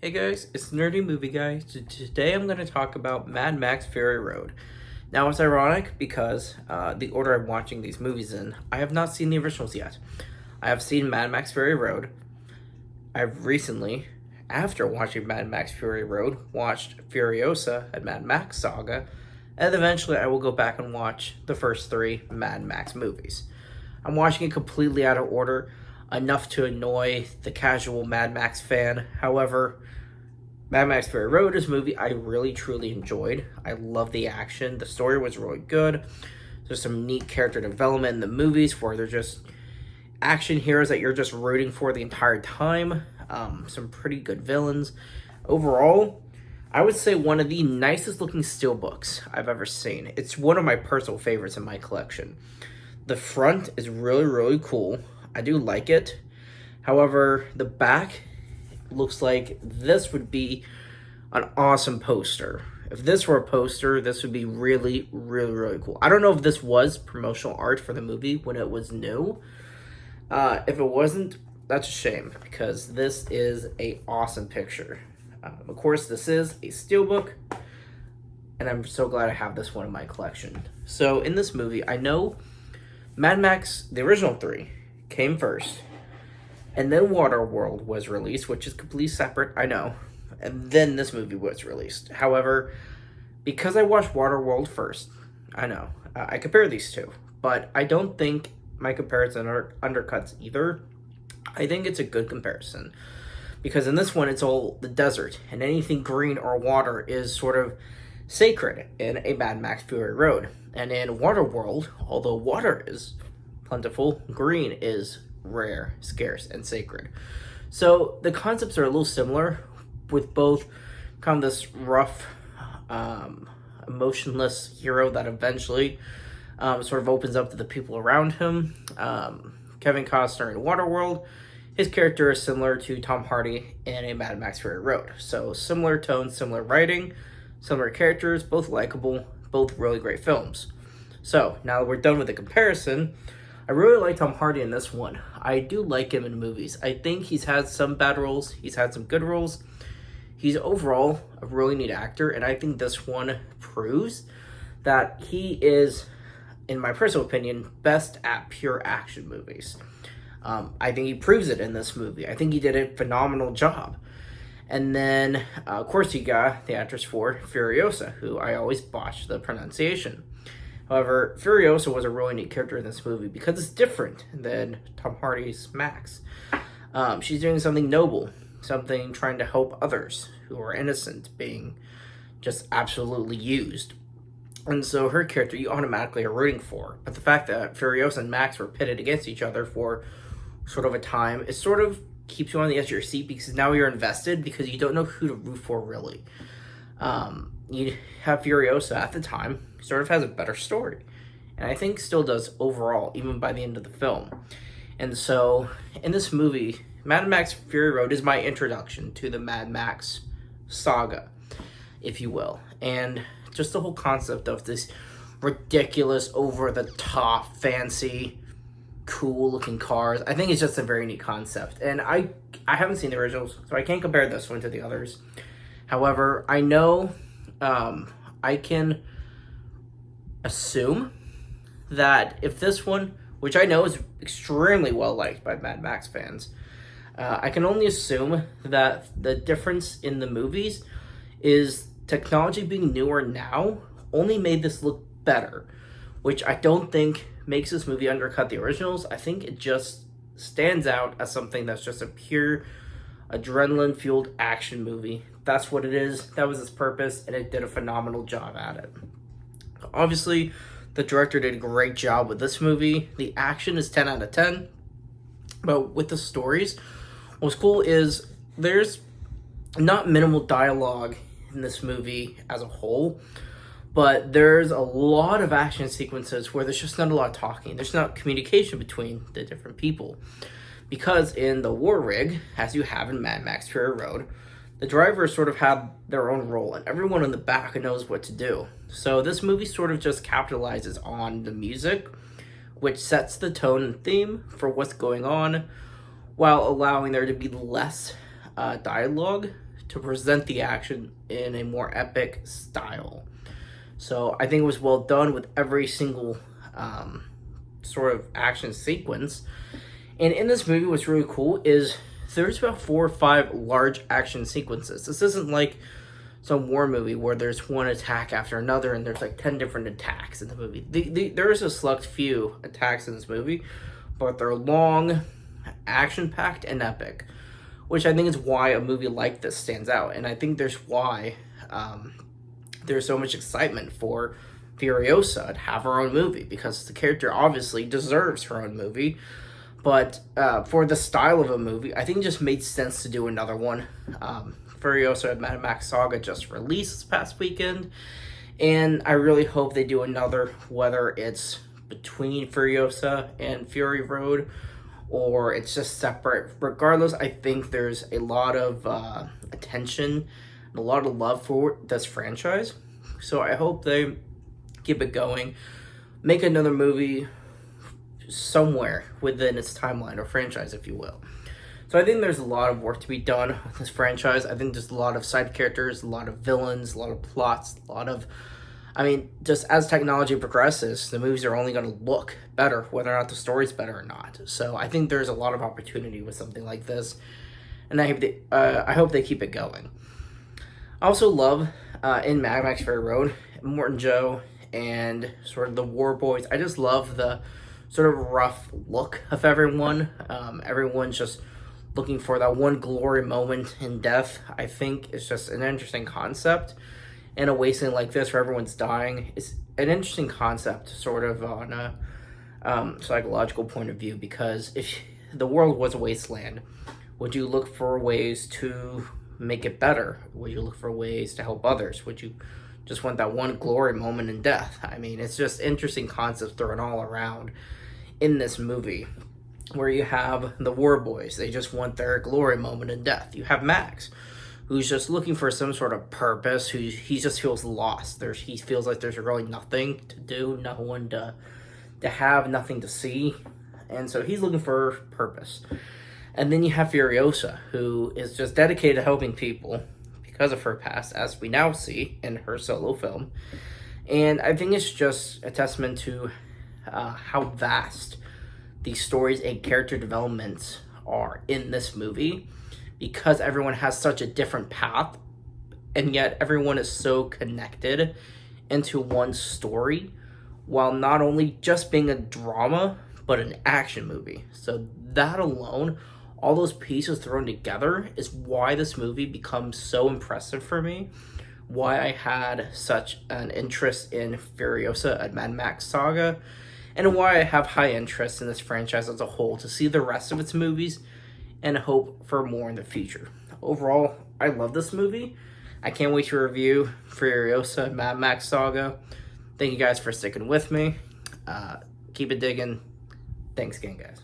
Hey guys, it's Nerdy Movie Guy. Today I'm going to talk about Mad Max Fury Road. Now it's ironic because the order I'm watching these movies in, I have not seen the originals yet. I have seen Mad Max Fury Road. I've recently, after watching Mad Max Fury Road, watched Furiosa and Mad Max Saga, and eventually I will go back and watch the first three Mad Max movies. I'm watching it completely out of order, enough to annoy the casual Mad Max fan. However, Mad Max Fury Road is a movie I really truly enjoyed. I love the action. The story was really good. There's some neat character development in the movies where they're just action heroes that you're just rooting for the entire time. Some pretty good villains. Overall, I would say one of the nicest looking steelbooks I've ever seen. It's one of my personal favorites in my collection. The front is really, really cool. I do like it. However, the back looks like this would be an awesome poster. If this were a poster, this would be really, really, really cool. I don't know if this was promotional art for the movie when it was new. If it wasn't, that's a shame because this is a awesome picture. Of course, this is a steelbook, and I'm so glad I have this one in my collection. So in this movie, I know Mad Max, the original three, came first. And then Waterworld was released, which is completely separate, I know. And then this movie was released. However, because I watched Waterworld first, I know, I compare these two. But I don't think my comparison undercuts either. I think it's a good comparison. Because in this one, it's all the desert. And anything green or water is sort of sacred in a Mad Max Fury Road. And in Waterworld, although water is plentiful, green is rare, scarce, and sacred. So the concepts are a little similar with both kind of this rough, emotionless hero that eventually sort of opens up to the people around him. Kevin Costner in Waterworld, his character is similar to Tom Hardy in a Mad Max Fury Road. So similar tone, similar writing, similar characters, both likable, both really great films. So now that we're done with the comparison, I really like Tom Hardy in this one. I do like him in movies. I think he's had some bad roles. He's had some good roles. He's overall a really neat actor, and I think this one proves that he is, in my personal opinion, best at pure action movies. I think he proves it in this movie. I think he did a phenomenal job. And then, of course, you got the actress for Furiosa, who I always botch the pronunciation. However, Furiosa was a really neat character in this movie because it's different than Tom Hardy's Max. She's doing something noble, something trying to help others who are innocent being just absolutely used. And so her character you automatically are rooting for. But the fact that Furiosa and Max were pitted against each other for sort of a time, it sort of keeps you on the edge of your seat because now you're invested because you don't know who to root for really. You have Furiosa at the time sort of has a better story, and I think still does overall, even by the end of the film. And so, in this movie, Mad Max Fury Road is my introduction to the Mad Max saga, if you will, and just the whole concept of this ridiculous, over-the-top, fancy, cool-looking cars. I think it's just a very neat concept, and I haven't seen the originals, so I can't compare this one to the others. However, I know I can assume that if this one, which I know is extremely well liked by Mad Max fans, I can only assume that the difference in the movies is technology being newer now only made this look better, which I don't think makes this movie undercut the originals. I think it just stands out as something that's just a pure adrenaline-fueled action movie. That's what it is. That was its purpose, and it did a phenomenal job at it. Obviously, the director did a great job with this movie. The action is 10 out of 10. But with the stories, what's cool is there's not minimal dialogue in this movie as a whole, but there's a lot of action sequences where there's just not a lot of talking. There's not communication between the different people. Because in the war rig, as you have in Mad Max Fury Road, the drivers sort of have their own role, and everyone in the back knows what to do. So this movie sort of just capitalizes on the music, which sets the tone and theme for what's going on, while allowing there to be less dialogue to present the action in a more epic style. So I think it was well done with every single sort of action sequence. And in this movie, what's really cool is there's about 4 or 5 large action sequences. This isn't like some war movie where there's one attack after another and there's like 10 different attacks in the movie. There is a select few attacks in this movie, but they're long, action-packed, and epic, which I think is why a movie like this stands out. And I think there's why there's so much excitement for Furiosa to have her own movie, because the character obviously deserves her own movie. But for the style of a movie, I think it just made sense to do another one. Furiosa and Mad Max Saga just released this past weekend, and I really hope they do another, whether it's between Furiosa and Fury Road or it's just separate. Regardless, I think there's a lot of attention and a lot of love for this franchise, so I hope they keep it going, make another movie somewhere within its timeline or franchise, if you will. So I think there's a lot of work to be done with this franchise. I think there's a lot of side characters, a lot of villains, a lot of plots, a lot of... I mean, just as technology progresses, the movies are only going to look better, whether or not the story's better or not. So I think there's a lot of opportunity with something like this, and I hope they keep it going. I also love, in Mad Max Fury Road, Morton Joe and sort of the War Boys. I just love the sort of rough look of everyone. Everyone's just looking for that one glory moment in death. I think it's just an interesting concept. And a wasteland like this where everyone's dying is an interesting concept, sort of on a psychological point of view, because if the world was a wasteland, would you look for ways to make it better? Would you look for ways to help others? Would you just want that one glory moment in death? I mean, it's just interesting concepts thrown all around in this movie, where you have the War Boys, they just want their glory moment in death. You have Max, who's just looking for some sort of purpose, he just feels lost. He feels like there's really nothing to do, no one to have, nothing to see, and so he's looking for purpose. And then you have Furiosa, who is just dedicated to helping people because of her past, as we now see in her solo film. And I think it's just a testament to how vast the stories and character developments are in this movie, because everyone has such a different path, and yet everyone is so connected into one story, while not only just being a drama, but an action movie. So that alone, all those pieces thrown together, is why this movie becomes so impressive for me, why I had such an interest in Furiosa and Mad Max Saga, and why I have high interest in this franchise as a whole, to see the rest of its movies and hope for more in the future. Overall, I love this movie. I can't wait to review Furiosa and Mad Max Saga. Thank you guys for sticking with me. Keep it digging. Thanks again, guys.